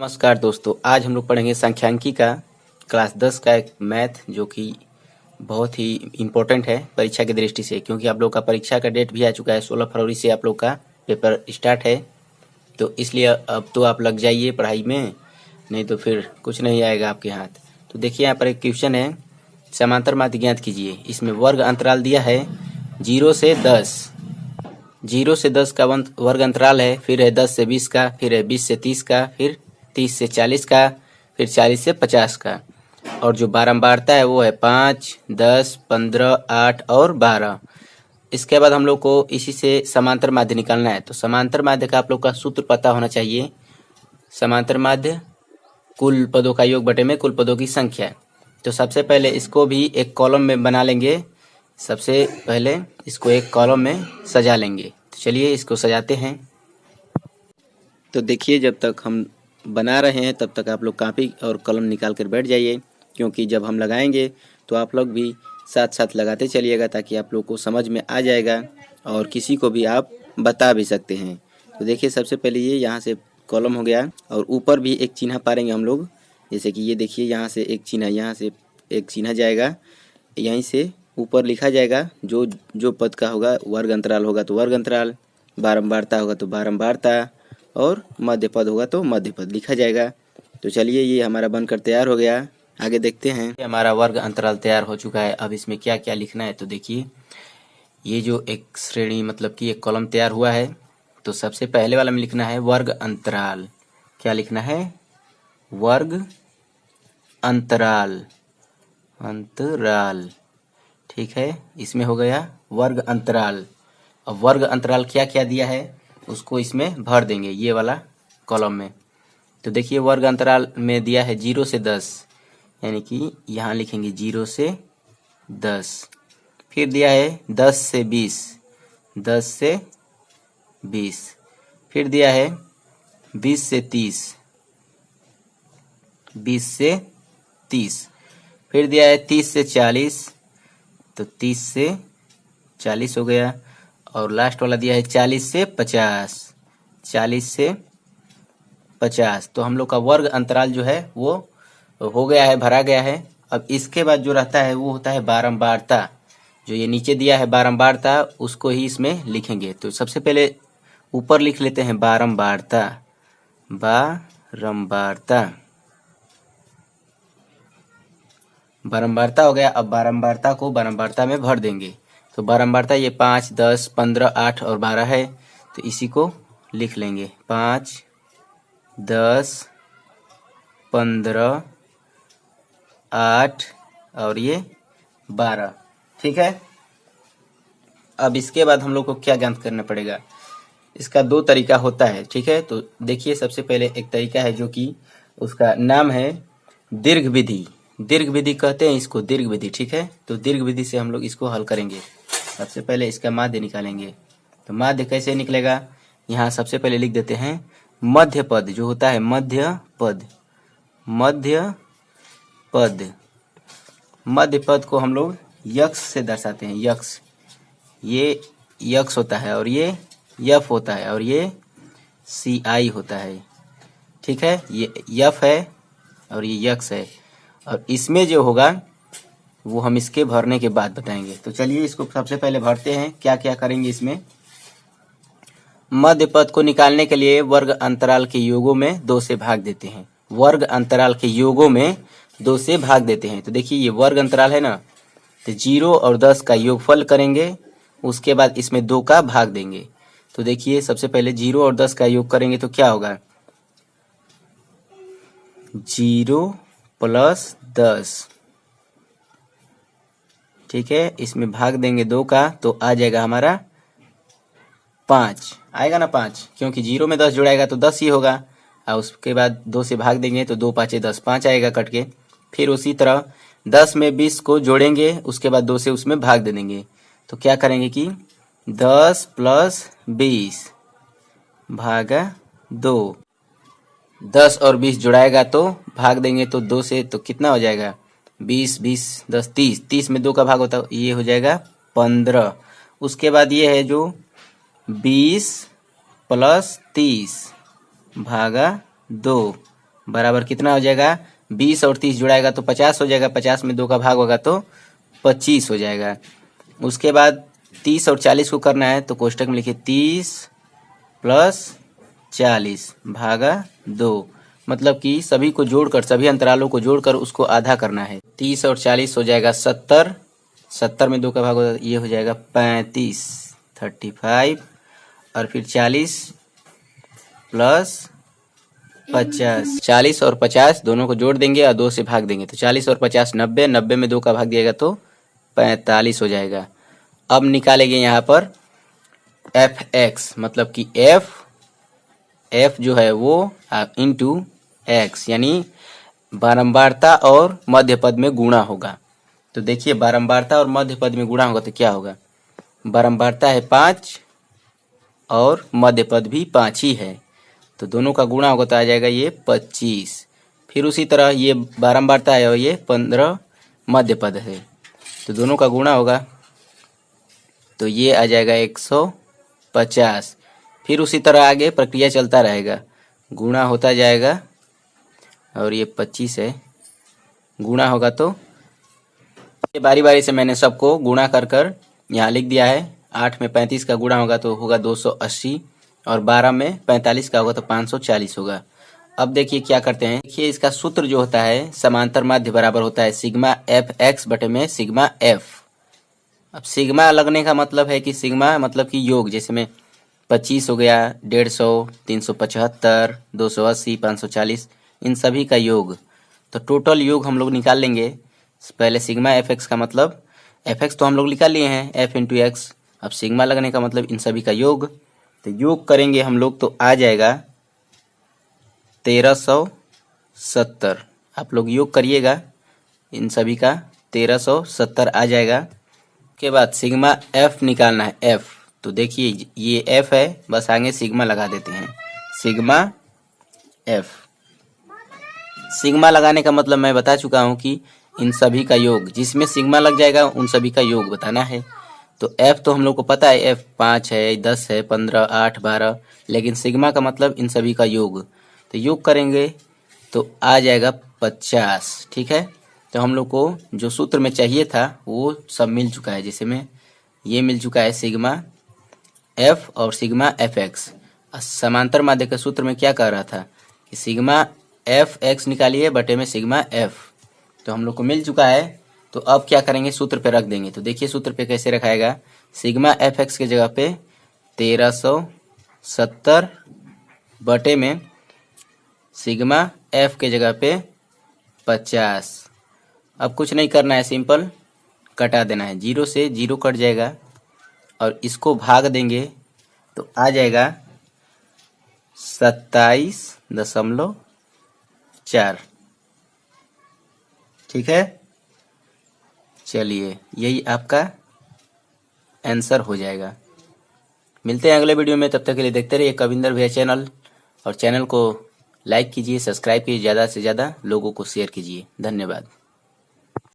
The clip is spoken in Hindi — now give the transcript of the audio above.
नमस्कार दोस्तों, आज हम लोग पढ़ेंगे सांख्यिकी का क्लास 10 का एक मैथ जो कि बहुत ही इम्पोर्टेंट है परीक्षा की दृष्टि से, क्योंकि आप लोग का परीक्षा का डेट भी आ चुका है। 16 फरवरी से आप लोग का पेपर स्टार्ट है, तो इसलिए अब तो आप लग जाइए पढ़ाई में, नहीं तो फिर कुछ नहीं आएगा आपके हाथ। तो देखिए यहाँ पर एक क्वेश्चन है, समांतर माध्य ज्ञात कीजिए। इसमें वर्ग अंतराल दिया है 0 से 10, 0 से 10 का वर्ग अंतराल है, फिर है 10 से 20 का, फिर है 20 से 30 का, फिर 30 से 40 का, फिर 40 से 50 का, और जो बारंबारता है वो है 5, 10, 15, 8 और 12। इसके बाद हम लोग को इसी से समांतर माध्य निकालना है। तो समांतर माध्य का आप लोग का सूत्र पता होना चाहिए। समांतर माध्य कुल पदों का योग बटे में कुल पदों की संख्या है। तो सबसे पहले इसको भी एक कॉलम में बना लेंगे। सबसे पहले इसको एक कॉलम में सजा लेंगे। तो चलिए इसको सजाते हैं। तो देखिए, जब तक हम बना रहे हैं तब तक आप लोग कापी और कलम निकाल कर बैठ जाइए, क्योंकि जब हम लगाएंगे तो आप लोग भी साथ साथ लगाते चलिएगा, ताकि आप लोग को समझ में आ जाएगा और किसी को भी आप बता भी सकते हैं। तो देखिए, सबसे पहले ये यहाँ से कॉलम हो गया, और ऊपर भी एक चिन्ह पारेंगे हम लोग। जैसे कि ये देखिए, यहाँ से एक चिन्ह, यहाँ से एक चिन्ह जाएगा, यहीं से ऊपर लिखा जाएगा जो जो पद का होगा। वर्ग अंतराल होगा तो वर्ग अंतराल, बारंबारता होगा तो बारंबारता, और मध्य पद होगा तो मध्य पद लिखा जाएगा। तो चलिए, ये हमारा बनकर तैयार हो गया। आगे देखते हैं। हमारा वर्ग अंतराल तैयार हो चुका है। अब इसमें क्या क्या लिखना है, तो देखिए, ये जो एक श्रेणी मतलब कि एक कॉलम तैयार हुआ है, तो सबसे पहले वाला में लिखना है वर्ग अंतराल। क्या लिखना है? वर्ग अंतराल, अंतराल, ठीक है। इसमें हो गया वर्ग अंतराल। अब वर्ग अंतराल क्या क्या दिया है उसको इसमें भर देंगे, ये वाला कॉलम में। तो देखिए, वर्ग अंतराल में दिया है 0 से 10, यानी कि यहाँ लिखेंगे 0 से 10। फिर दिया है 10 से 20, 10 से 20। फिर दिया है 20 से 30, 20 से 30। फिर दिया है 30 से 40, तो 30 से 40 हो गया। और लास्ट वाला दिया है 40 से 50, 40 से 50। तो हम लोग का वर्ग अंतराल जो है वो हो गया है, भरा गया है। अब इसके बाद जो रहता है वो होता है बारंबारता। जो ये नीचे दिया है बारंबारता, उसको ही इसमें लिखेंगे। तो सबसे पहले ऊपर लिख लेते हैं बारंबारता, बारंबारता, बारंबारता हो गया। अब बारंबारता को बारंबारता में भर देंगे। तो बारंबारता ये 5, 10, 15, 8 और 12 है, तो इसी को लिख लेंगे। 5, 10, 15, 8 और ये 12, ठीक है। अब इसके बाद हम लोग को क्या ज्ञात करना पड़ेगा? इसका दो तरीका होता है, ठीक है। तो देखिए, सबसे पहले एक तरीका है जो कि उसका नाम है दीर्घ विधि। दीर्घ विधि कहते हैं इसको, दीर्घ विधि, ठीक है। तो दीर्घ विधि से हम लोग इसको हल करेंगे। सबसे पहले इसका माध्य निकालेंगे। तो माध्य कैसे निकलेगा? यहाँ सबसे पहले लिख देते हैं मध्य पद, जो होता है मध्य पद, मध्य पद। मध्य पद को हम लोग यक्ष से दर्शाते हैं, यक्ष। ये यक्ष होता है, और ये यफ होता है, और ये CI होता है, ठीक है। ये यफ है और ये यक्ष है। और इसमें जो होगा वो हम इसके भरने के बाद बताएंगे। तो चलिए इसको सबसे पहले भरते हैं। क्या क्या करेंगे इसमें? मध्य पद को निकालने के लिए वर्ग अंतराल के योगों में 2 से भाग देते हैं। वर्ग अंतराल के योगों में 2 से भाग देते हैं। तो देखिए, ये वर्ग अंतराल है ना, तो 0 और 10 का योगफल करेंगे, उसके बाद इसमें 2 का भाग देंगे। तो देखिए, सबसे पहले 0 और 10 का योग करेंगे तो क्या होगा? 0 प्लस 10, ठीक है। इसमें भाग देंगे 2 का, तो आ जाएगा हमारा 5, आएगा ना 5, क्योंकि 0 में 10 जुड़ाएगा तो 10 ही होगा। और उसके बाद 2 से भाग देंगे तो 2 5 10, 5 आएगा कट के। फिर उसी तरह 10 में 20 को जोड़ेंगे, उसके बाद 2 से उसमें भाग दे देंगे। तो क्या करेंगे कि 10 प्लस 20 भागा 2, 10 और 20 जुड़ाएगा तो भाग देंगे तो 2 से, तो कितना हो जाएगा? 20, 20, 10, 30, 30 में 2 का भाग होता है, ये हो जाएगा 15। उसके बाद ये है जो 20 प्लस 30 भागा 2, बराबर कितना हो जाएगा, 20 और 30 जुड़ाएगा तो 50 हो जाएगा, 50 में 2 का भाग होगा तो 25 हो जाएगा। उसके बाद 30 और 40 को करना है तो कोष्टक में लिखिए 30 प्लस 40 भागा 2, मतलब कि सभी को जोड़कर, सभी अंतरालों को जोड़कर उसको आधा करना है। 30 और 40 हो जाएगा 70, 70 में 2 का भाग होगा, ये हो जाएगा 35, 35 और फिर 40 प्लस 50, 40 और 50 दोनों को जोड़ देंगे और 2 से भाग देंगे तो 40 और 50 90, 90 में 2 का भाग दिएगा तो 45 हो जाएगा। अब निकालेंगे यहाँ पर fx, मतलब कि f जो है वो इंटू x, यानी बारंबारता और मध्य पद में गुणा होगा। तो देखिए बारंबारता और मध्य पद में गुणा होगा तो क्या होगा, बारंबारता है 5 और मध्य पद भी 5 ही है, तो दोनों का गुणा होगा तो आ जाएगा ये 25। फिर उसी तरह ये बारंबारता है और ये 15 मध्य पद है, तो दोनों का गुणा होगा तो ये आ जाएगा 150। फिर उसी तरह आगे प्रक्रिया चलता रहेगा, गुणा होता जाएगा और ये 25 है, गुणा होगा तो ये बारी बारी से मैंने सबको गुणा कर कर यहाँ लिख दिया है। 8 में 35 का गुणा होगा तो होगा 280 और 12 में 45 का होगा तो 540 होगा। अब देखिए क्या करते हैं, देखिए इसका सूत्र जो होता है समांतर माध्य बराबर होता है सिग्मा एफ एक्स बटे में सिग्मा एफ। अब सिग्मा लगने का मतलब है कि सिग्मा मतलब कि योग, जैसे में 25 हो गया, 150, 375, 280, 540, इन सभी का योग, तो टोटल योग हम लोग निकाल लेंगे। पहले सिग्मा एफ एक्स का मतलब, एफ एक्स तो हम लोग निकाल लिए हैं एफ इंटू एक्स, अब सिग्मा लगने का मतलब इन सभी का योग, तो योग करेंगे हम लोग तो आ जाएगा 1370। आप लोग योग करिएगा इन सभी का, 1370 आ जाएगा। के बाद सिग्मा एफ निकालना है, एफ, तो देखिए ये एफ है, बस आगे सिग्मा लगा देते हैं, सिग्मा एफ। सिग्मा लगाने का मतलब मैं बता चुका हूं कि इन सभी का योग, जिसमें सिग्मा लग जाएगा उन सभी का योग बताना है। तो एफ तो हम लोग को पता है, एफ 5 है, 10 है, 15, 8, 12, लेकिन सिग्मा का मतलब इन सभी का योग, तो योग करेंगे तो आ जाएगा 50। ठीक है, तो हम लोग को जो सूत्र में चाहिए था वो सब मिल चुका है, जैसे में ये मिल चुका है सिग्मा एफ और सिग्मा एफ एक्स। समांतर माध्य के सूत्र में क्या कह रहा था कि सिग्मा एफ एक्स निकालिए बटे में सिग्मा एफ, तो हम लोग को मिल चुका है। तो अब क्या करेंगे, सूत्र पे रख देंगे। तो देखिए सूत्र पे कैसे रखाएगा, सिग्मा एफ एक्स के जगह पे 1370 बटे में सिग्मा एफ के जगह पे 50। अब कुछ नहीं करना है, सिंपल कटा देना है, 0 से 0 कट जाएगा और इसको भाग देंगे तो आ जाएगा 27.4। ठीक है, चलिए यही आपका आंसर हो जाएगा। मिलते हैं अगले वीडियो में, तब तक के लिए देखते रहिए कविंदर भैया चैनल, और चैनल को लाइक कीजिए, सब्सक्राइब कीजिए, ज़्यादा से ज़्यादा लोगों को शेयर कीजिए। धन्यवाद।